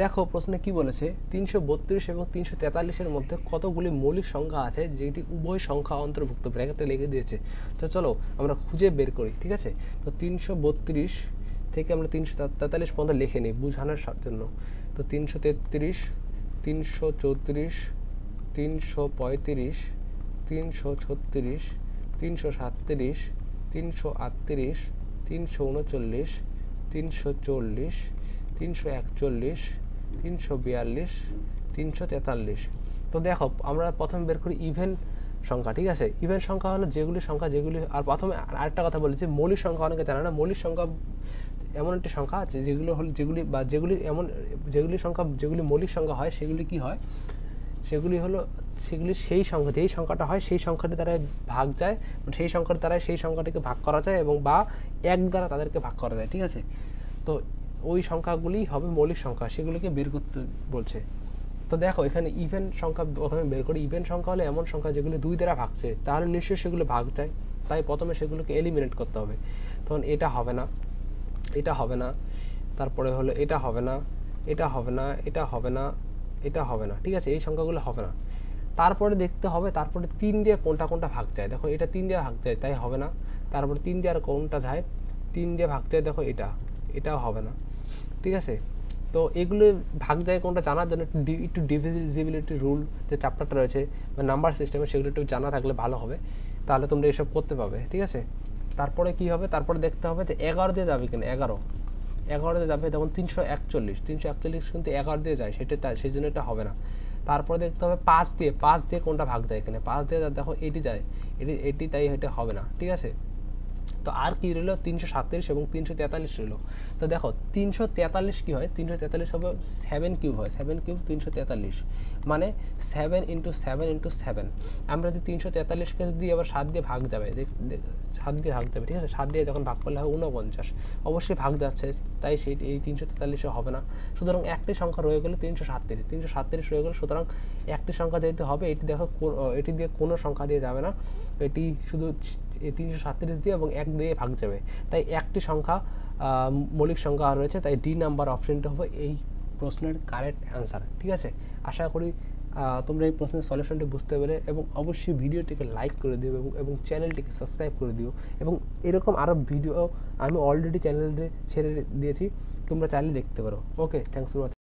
দেখো প্রশ্নে কি বলেছে, 332 এবং 343-এর মধ্যে কতগুলি মৌলিক সংখ্যা আছে যেটি উভয় সংখ্যা অন্তর্ভুক্ত, ব্র্যাকেটে লিখে দিয়েছে। তো চলো আমরা খুঁজে বের করি, ঠিক আছে। তো 332 থেকে আমরা 343 পর্যন্ত লিখে নিই বোঝানোর জন্য। তো 333, 334, 335, 336, 337, 338, 339, 340, 341, 342, 343। তো দেখো আমরা প্রথমে বের করি ইভেন সংখ্যা, ঠিক আছে। ইভেন সংখ্যা হলো যেগুলি সংখ্যা যেগুলি, আর প্রথমে আরেকটা কথা বলেছি, মৌলিক সংখ্যা অনেকে জানে না। মৌলিক সংখ্যা এমন একটি সংখ্যা আছে যেগুলো হল যেগুলি বা যেগুলি এমন যেগুলি সংখ্যা যেগুলি মৌলিক সংখ্যা হয় সেগুলি কি হয়, সেগুলি হলো সেগুলি সেই সংখ্যা যেই সংখ্যাটা হয় সেই সংখ্যাটি দ্বারাই ভাগ যায়, সেই সংখ্যার দ্বারাই সেই সংখ্যাটিকে ভাগ করা যায় এবং বা এক দ্বারা তাদেরকে ভাগ করা যায়, ঠিক আছে। তো ওই সংখ্যাগুলি হবে মৌলিক সংখ্যা, সেগুলিকে বের করতে বলছে। তো দেখো এখানে ইভেন সংখ্যা প্রথমে বের করি। ইভেন সংখ্যা হলে এমন সংখ্যা যেগুলি 2 দ্বারা ভাগছে, তাহলে নিশ্চয়ই সেগুলো ভাগ যায়, তাই প্রথমে সেগুলোকে এলিমিনেট করতে হবে। তখন এটা হবে না, এটা হবে না, তারপরে হলো এটা হবে না, এটা হবে না, এটা হবে না, এটা হবে না, ঠিক আছে। এই সংখ্যাগুলো হবে না। তারপরে দেখতে হবে তারপরে 3 দিয়ে কোনটা কোনটা ভাগ যায়। দেখো এটা 3 দিয়ে ভাগ যায়, তাই হবে না। তারপরে 3 দিয়ে আর কোনটা যায়, 3 দিয়ে ভাগ যায়, দেখো এটাও হবে না, ঠিক আছে। তো এগুলো ভাগ যায় কোনটা জানার জন্য একটু ডিভিজিবিলিটি রুল যে চ্যাপ্টারটা রয়েছে বা নাম্বার সিস্টেমে, সেগুলো একটু জানা থাকলে ভালো হবে, তাহলে তোমরা এসব করতে পারবে, ঠিক আছে। তারপরে কি হবে, তারপরে দেখতে হবে যে 11 দিয়ে যাবে কিনা। 11 দিয়ে যাবে, তখন 341 কিন্তু 11 দিয়ে যায়, সেই জন্য এটা হবে না। তারপরে দেখতে হবে 5 দিয়ে কোনটা ভাগ যায় এখানে। 5 দিয়ে দেখো এটি যায়, এটি তাই এটা হবে না, ঠিক আছে। তো আর কি রইল, 337 এবং 343 রইল। তো দেখো 343 কি হয়, 343 হবে 7 কিউব হয়, 7 কিউব 343 মানে 7 × 7 × 7। আমরা যদি 343-কে যদি আবার 7 দিয়ে ভাগ যাবে, 7 দিয়ে ভাগ যাবে, ঠিক আছে। 7 দিয়ে যখন ভাগ করলে হয় 49, অবশ্যই ভাগ যাচ্ছে, তাই সেই এই 343 হবে না। সুতরাং একটি সংখ্যা রয়ে গেল 337 রয়ে গেল। সুতরাং একটি সংখ্যা যেহেতু হবে, এটি দেখো এটি দিয়ে কোনো সংখ্যা দিয়ে যাবে না, এটি শুধু 337 দিয়ে এবং 1 দিয়ে ভাগ যাবে, তাই একটি সংখ্যা মৌলিক সংখ্যা রয়েছে, তাই ডি নাম্বার অপশনটা হবে এই প্রশ্নের কারেক্ট অ্যান্সার, ঠিক আছে। আশা করি তোমরা এই প্রশ্নের সলিউশনটি বুঝতে পেরে, এবং অবশ্যই ভিডিওটিকে লাইক করে দিও এবং চ্যানেলটিকে সাবস্ক্রাইব করে দিও। এবং এরকম আরও ভিডিও আমি অলরেডি চ্যানেলে ছেড়ে দিয়েছি, তোমরা চাইলে দেখতে পারো। ওকে, থ্যাংকস ফর ওয়াচিং।